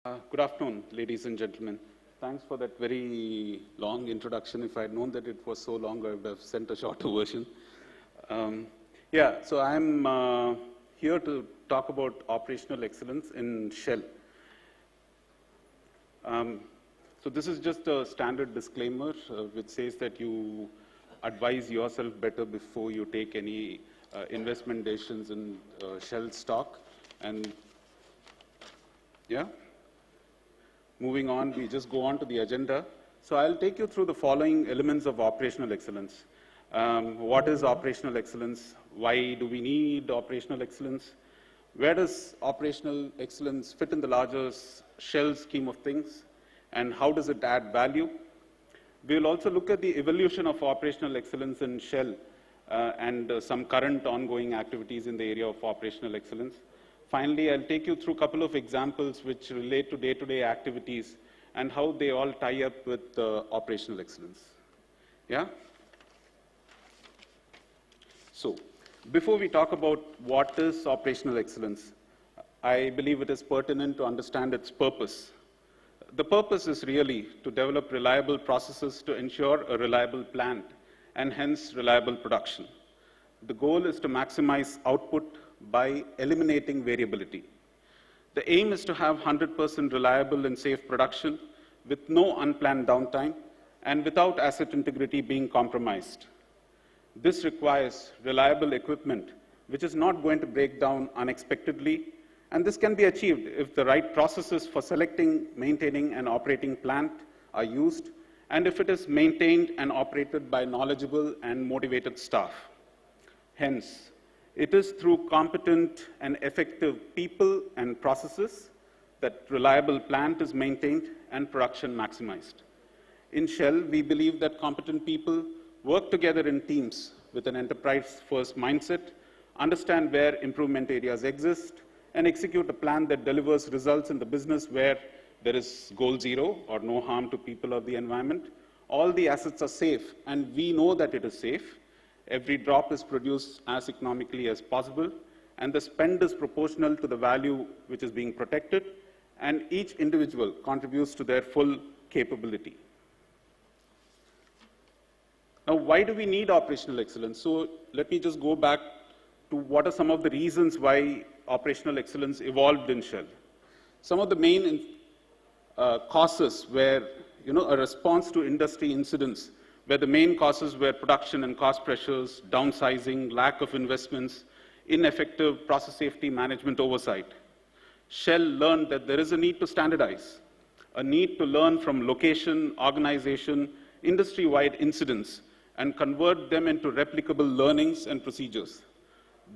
Good afternoon, ladies and gentlemen. Thanks for that very long introduction. If I had known that it was so long, I would have sent a shorter version. So I'm here to talk about operational excellence in Shell. So this is just a standard disclaimer which says that you advise yourself better before you take any investment decisions in Shell stock. And yeah. Moving on, we just go on to the agenda. So I'll take you through the following elements of operational excellence. What is operational excellence? Why do we need operational excellence? Where does operational excellence fit in the larger Shell scheme of things? And how does it add value? We'll also look at the evolution of operational excellence in Shell and some current ongoing activities in the area of operational excellence. Finally, I'll take you through a couple of examples which relate to day-to-day activities and how they all tie up with operational excellence. Yeah? So, before we talk about what is operational excellence, I believe it is pertinent to understand its purpose. The purpose is really to develop reliable processes to ensure a reliable plant and hence reliable production. The goal is to maximize output by eliminating variability. The aim is to have 100% reliable and safe production with no unplanned downtime and without asset integrity being compromised. This requires reliable equipment which is not going to break down unexpectedly, and this can be achieved if the right processes for selecting, maintaining, and operating plant are used, and if it is maintained and operated by knowledgeable and motivated staff. Hence, it is through competent and effective people and processes that reliable plant is maintained and production maximized. In Shell, we believe that competent people work together in teams with an enterprise-first mindset, understand where improvement areas exist, and execute a plan that delivers results in the business where there is goal zero or no harm to people or the environment. All the assets are safe, and we know that it is safe. Every drop is produced as economically as possible, and the spend is proportional to the value which is being protected, and each individual contributes to their full capability. Now, why do we need operational excellence? So let me just go back to what are some of the reasons why operational excellence evolved in Shell. Some of the main causes were a response to industry incidents where the main causes were production and cost pressures, downsizing, lack of investments, ineffective process safety management oversight. Shell learned that there is a need to standardize, a need to learn from location, organization, industry-wide incidents, and convert them into replicable learnings and procedures.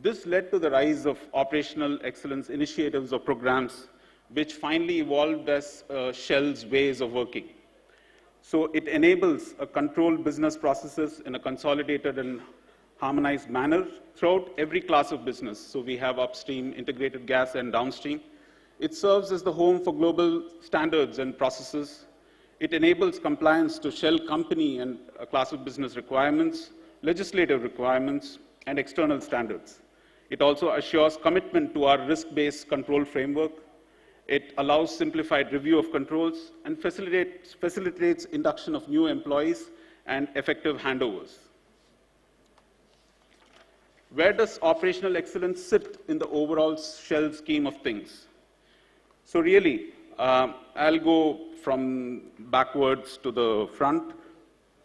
This led to the rise of operational excellence initiatives or programs, which finally evolved as Shell's ways of working. So it enables a controlled business processes in a consolidated and harmonized manner throughout every class of business. So we have upstream, integrated gas, and downstream. It serves as the home for global standards and processes. It enables compliance to Shell company and a class of business requirements, legislative requirements, and external standards. It also assures commitment to our risk-based control framework. It allows simplified review of controls and facilitates induction of new employees and effective handovers. Where does operational excellence sit in the overall Shell scheme of things? So really, I'll go from backwards to the front.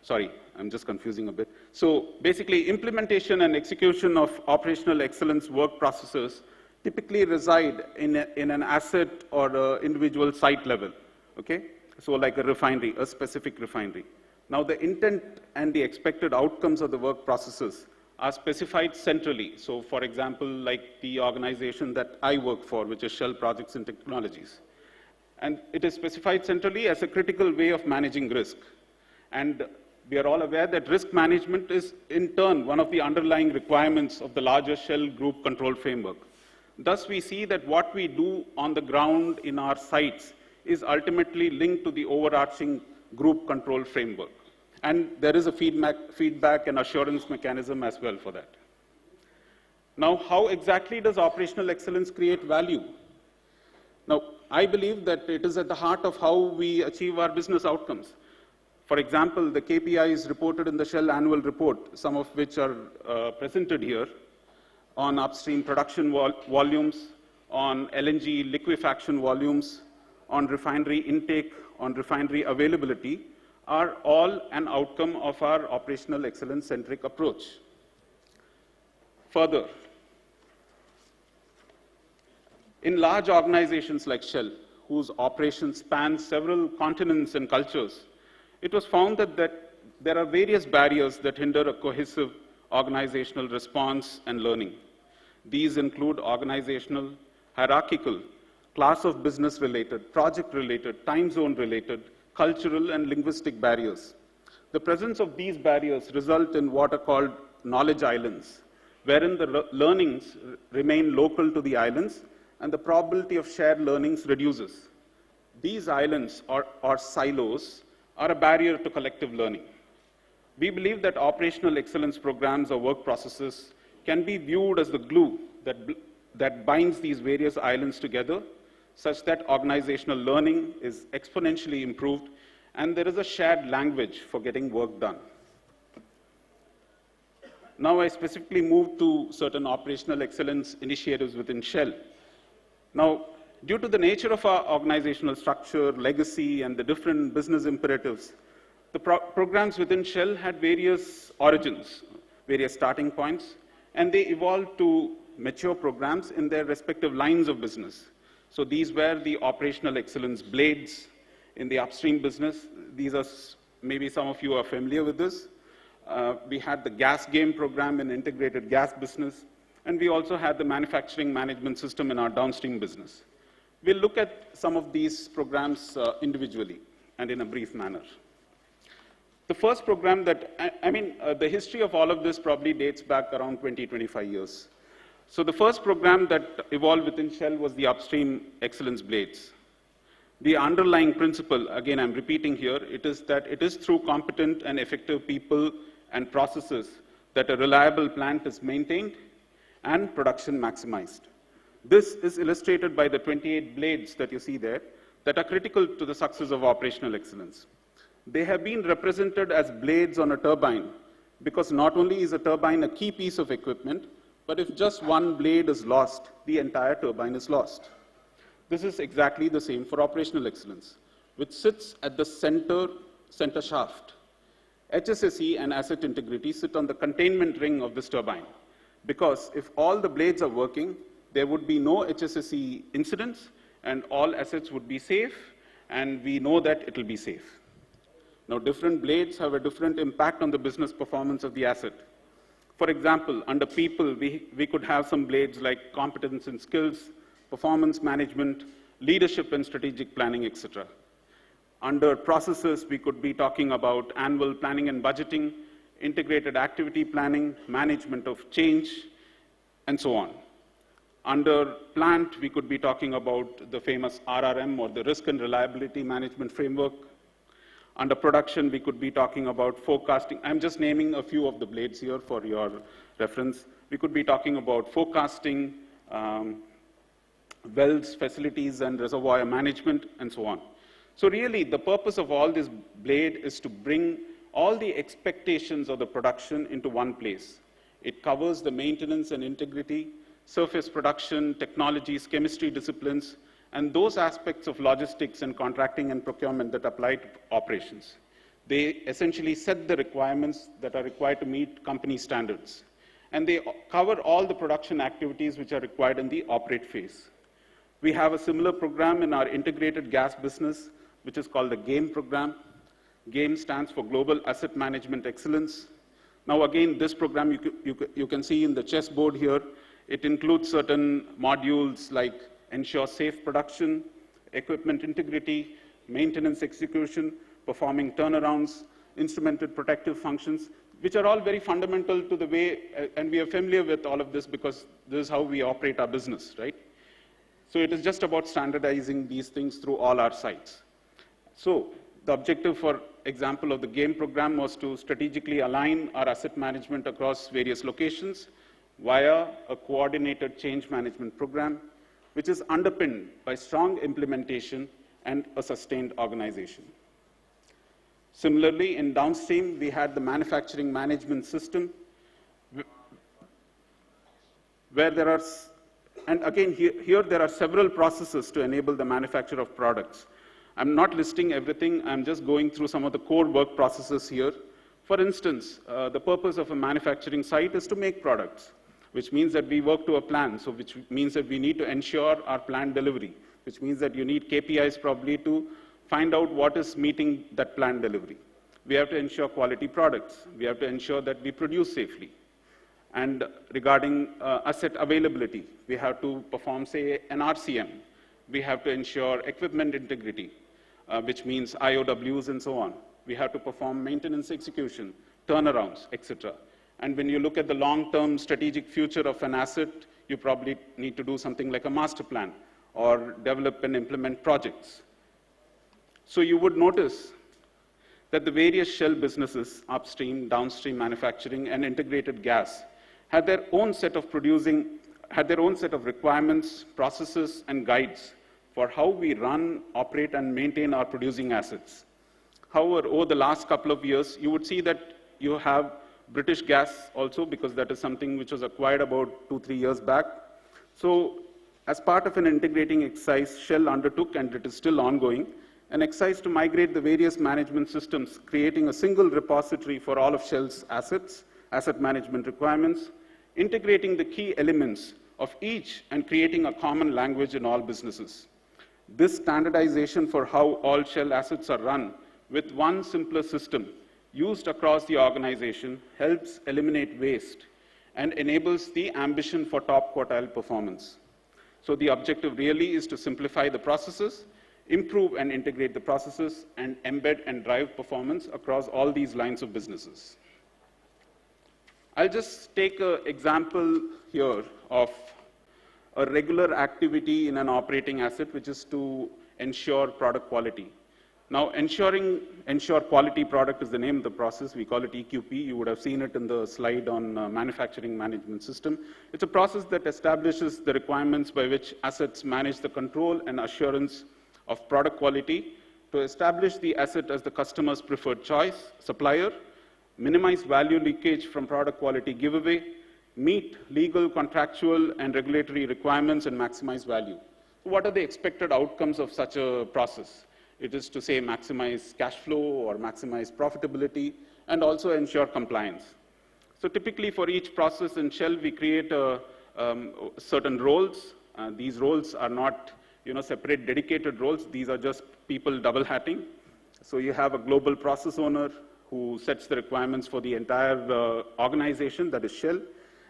Sorry, I'm just confusing a bit. So basically, implementation and execution of operational excellence work processes typically reside in an asset or individual site level, okay? So like a refinery, a specific refinery. Now the intent and the expected outcomes of the work processes are specified centrally. So for example, like the organization that I work for, which is Shell Projects and Technologies. And it is specified centrally as a critical way of managing risk. And we are all aware that risk management is in turn one of the underlying requirements of the larger Shell Group control framework. Thus, we see that what we do on the ground in our sites is ultimately linked to the overarching group control framework. And there is a feedback and assurance mechanism as well for that. Now, how exactly does operational excellence create value? Now, I believe that it is at the heart of how we achieve our business outcomes. For example, the KPIs reported in the Shell annual report, some of which are presented here, on upstream production volumes, on LNG liquefaction volumes, on refinery intake, on refinery availability, are all an outcome of our operational excellence-centric approach. Further, in large organizations like Shell, whose operations span several continents and cultures, it was found that there are various barriers that hinder a cohesive organizational response and learning. These include organizational, hierarchical, class of business-related, project-related, time zone-related, cultural and linguistic barriers. The presence of these barriers result in what are called knowledge islands, wherein the learnings remain local to the islands and the probability of shared learnings reduces. These islands, or silos, are a barrier to collective learning. We believe that operational excellence programs or work processes can be viewed as the glue that binds these various islands together, such that organizational learning is exponentially improved and there is a shared language for getting work done. Now I specifically move to certain operational excellence initiatives within Shell. Now, due to the nature of our organizational structure, legacy, and the different business imperatives, the programs within Shell had various origins, various starting points, and they evolved to mature programs in their respective lines of business. So these were the operational excellence blades in the upstream business. These are, maybe some of you are familiar with this. We had the gas game program in integrated gas business, and we also had the manufacturing management system in our downstream business. We'll look at some of these programs individually and in a brief manner. The first program that, the history of all of this probably dates back around 20, 25 years. So the first program that evolved within Shell was the upstream excellence blades. The underlying principle, again I'm repeating here, it is that it is through competent and effective people and processes that a reliable plant is maintained and production maximized. This is illustrated by the 28 blades that you see there that are critical to the success of operational excellence. They have been represented as blades on a turbine because not only is a turbine a key piece of equipment, but if just one blade is lost, the entire turbine is lost. This is exactly the same for operational excellence, which sits at the center shaft. HSSE and asset integrity sit on the containment ring of this turbine, because if all the blades are working, there would be no HSSE incidents, and all assets would be safe, and we know that it will be safe. Now, different blades have a different impact on the business performance of the asset. For example, under people, we could have some blades like competence and skills, performance management, leadership and strategic planning, etc. Under processes, we could be talking about annual planning and budgeting, integrated activity planning, management of change, and so on. Under plant, we could be talking about the famous RRM, or the Risk and Reliability Management Framework. Under production, we could be talking about forecasting. I'm just naming a few of the blades here for your reference. We could be talking about forecasting, wells, facilities, and reservoir management, and so on. So really, the purpose of all this blade is to bring all the expectations of the production into one place. It covers the maintenance and integrity, surface production, technologies, chemistry disciplines, and those aspects of logistics and contracting and procurement that apply to operations. They essentially set the requirements that are required to meet company standards. And they cover all the production activities which are required in the operate phase. We have a similar program in our integrated gas business, which is called the GAME program. GAME stands for Global Asset Management Excellence. Now again, this program you can see in the chessboard here. It includes certain modules like ensure safe production, equipment integrity, maintenance execution, performing turnarounds, instrumented protective functions, which are all very fundamental to the way, and we are familiar with all of this because this is how we operate our business, right? So it is just about standardizing these things through all our sites. So the objective, for example, of the GAME program was to strategically align our asset management across various locations via a coordinated change management program, which is underpinned by strong implementation and a sustained organization. Similarly, in downstream, we had the manufacturing management system, where there are, and again, here there are several processes to enable the manufacture of products. I'm not listing everything, I'm just going through some of the core work processes here. For instance, the purpose of a manufacturing site is to make products, which means that we work to a plan, so which means that we need to ensure our planned delivery, which means that you need KPIs probably to find out what is meeting that planned delivery. We have to ensure quality products. We have to ensure that we produce safely. And regarding asset availability, we have to perform, say, an RCM. We have to ensure equipment integrity, which means IOWs and so on. We have to perform maintenance execution, turnarounds, etc. And when you look at the long-term strategic future of an asset, you probably need to do something like a master plan or develop and implement projects. So you would notice that the various Shell businesses, upstream, downstream manufacturing, and integrated gas, had their own set of requirements, processes, and guides for how we run, operate, and maintain our producing assets. However, over the last couple of years, you would see that you have British Gas also, because that is something which was acquired about 2-3 years back. So as part of an integrating exercise, Shell undertook, and it is still ongoing, an exercise to migrate the various management systems, creating a single repository for all of Shell's assets, asset management requirements, integrating the key elements of each and creating a common language in all businesses. This standardization for how all Shell assets are run with one simpler system used across the organization helps eliminate waste and enables the ambition for top quartile performance. So the objective really is to simplify the processes, improve and integrate the processes, and embed and drive performance across all these lines of businesses. I'll just take an example here of a regular activity in an operating asset, which is to ensure product quality. Now, ensure quality product is the name of the process. We call it EQP. You would have seen it in the slide on manufacturing management system. It's a process that establishes the requirements by which assets manage the control and assurance of product quality to establish the asset as the customer's preferred choice, supplier, minimize value leakage from product quality giveaway, meet legal, contractual, and regulatory requirements, and maximize value. So what are the expected outcomes of such a process? It is to say maximize cash flow or maximize profitability, and also ensure compliance. So typically for each process in Shell, we create certain roles. These roles are not separate dedicated roles. These are just people double hatting. So you have a global process owner who sets the requirements for the entire organization, that is Shell.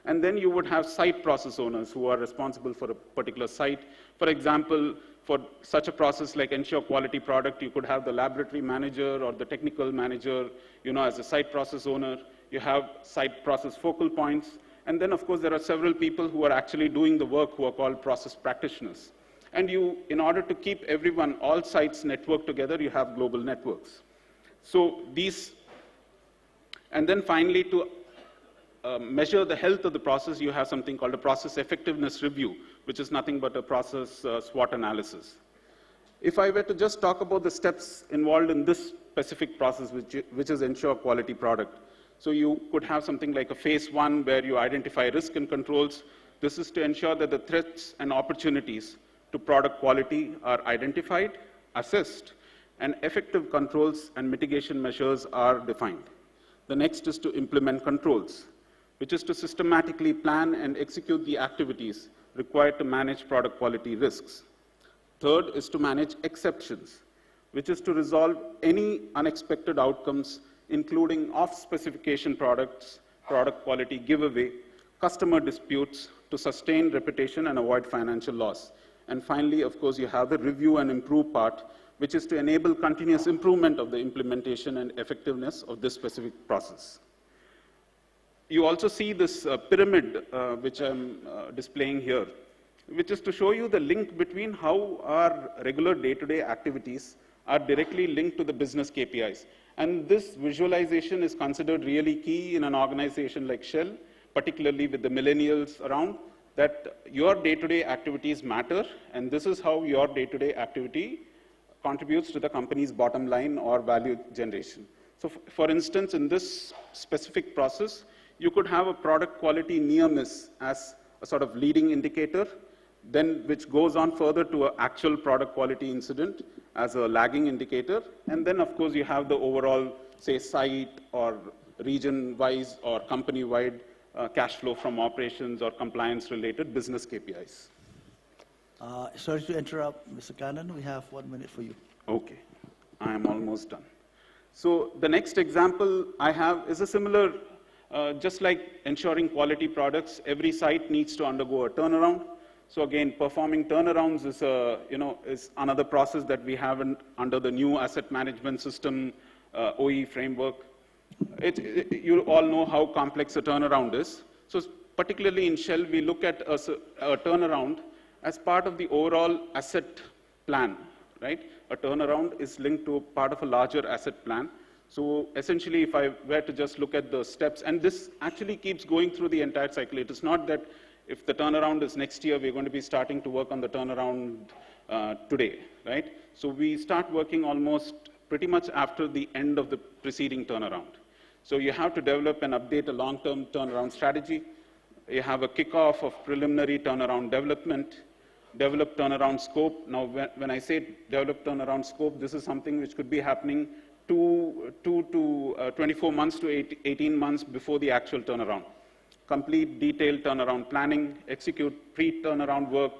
And then you would have site process owners who are responsible for a particular site. For example, for such a process like ensure quality product, you could have the laboratory manager or the technical manager, as a site process owner. You have site process focal points. And then, of course, there are several people who are actually doing the work who are called process practitioners. And in order to keep everyone, all sites networked together, you have global networks. So and then finally, to measure the health of the process, you have something called a process effectiveness review, which is nothing but a process SWOT analysis. If I were to just talk about the steps involved in this specific process, which is ensure quality product. So you could have something like a phase 1 where you identify risk and controls. This is to ensure that the threats and opportunities to product quality are identified, assessed, and effective controls and mitigation measures are defined. The next is to implement controls, which is to systematically plan and execute the activities required to manage product quality risks. Third is to manage exceptions, which is to resolve any unexpected outcomes, including off-specification products, product quality giveaway, customer disputes, to sustain reputation and avoid financial loss. And finally, of course, you have the review and improve part, which is to enable continuous improvement of the implementation and effectiveness of this specific process. You also see this pyramid, which I'm displaying here, which is to show you the link between how our regular day-to-day activities are directly linked to the business KPIs. And this visualization is considered really key in an organization like Shell, particularly with the millennials around, that your day-to-day activities matter, and this is how your day-to-day activity contributes to the company's bottom line or value generation. So for instance, in this specific process, you could have a product quality near miss as a sort of leading indicator, then which goes on further to an actual product quality incident as a lagging indicator, and then of course you have the overall, say, site or region-wise or company-wide cash flow from operations or compliance-related business KPIs. Sorry to interrupt, Mr. Kannan. We have 1 minute for you. Okay, I am almost done. So the next example I have is a similar, just like ensuring quality products, every site needs to undergo a turnaround. So again, performing turnarounds is, is another process that we have under the new asset management system, OE framework. You all know how complex a turnaround is. So particularly in Shell, we look at a turnaround as part of the overall asset plan, right? A turnaround is linked to part of a larger asset plan. So essentially, if I were to just look at the steps, and this actually keeps going through the entire cycle. It is not that if the turnaround is next year, we're going to be starting to work on the turnaround today, right? So we start working almost pretty much after the end of the preceding turnaround. So you have to develop and update a long-term turnaround strategy. You have a kickoff of preliminary turnaround development, develop turnaround scope. Now, when I say develop turnaround scope, this is something which could be happening 2 to 24 months to 18 months before the actual turnaround. Complete detailed turnaround planning, execute pre-turnaround work,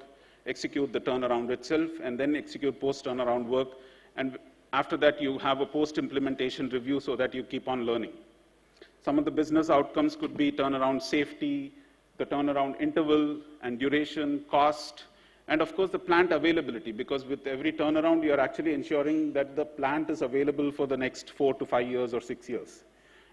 execute the turnaround itself, and then execute post-turnaround work. And after that, you have a post-implementation review so that you keep on learning. Some of the business outcomes could be turnaround safety, the turnaround interval and duration, cost, and of course the plant availability, because with every turnaround, you're actually ensuring that the plant is available for the next 4 to 5 years or 6 years.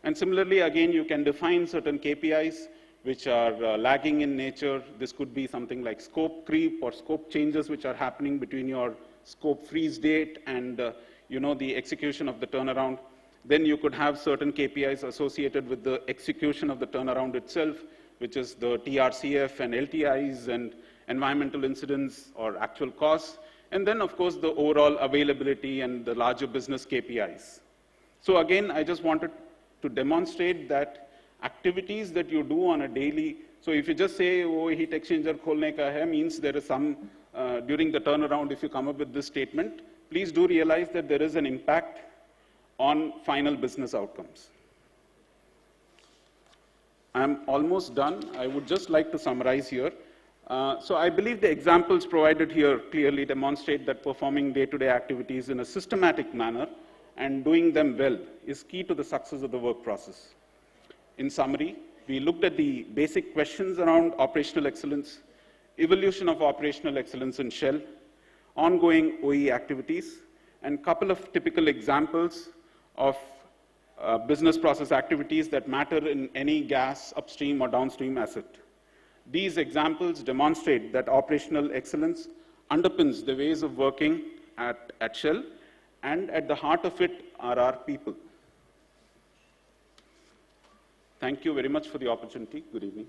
And similarly, again, you can define certain KPIs which are lagging in nature. This could be something like scope creep or scope changes which are happening between your scope freeze date and the execution of the turnaround. Then you could have certain KPIs associated with the execution of the turnaround itself, which is the TRCF and LTIs and environmental incidents or actual costs. And then, of course, the overall availability and the larger business KPIs. So again, I just wanted to demonstrate that activities that you do on a daily, so if you just say, oh, heat exchanger kholne ka hai, means there is some, during the turnaround, if you come up with this statement, please do realize that there is an impact on final business outcomes. I'm almost done. I would just like to summarize here. So I believe the examples provided here clearly demonstrate that performing day-to-day activities in a systematic manner and doing them well is key to the success of the work process. In summary, we looked at the basic questions around operational excellence, evolution of operational excellence in Shell, ongoing OE activities, and a couple of typical examples of business process activities that matter in any gas upstream or downstream asset. These examples demonstrate that operational excellence underpins the ways of working at Shell, and at the heart of it are our people. Thank you very much for the opportunity. Good evening.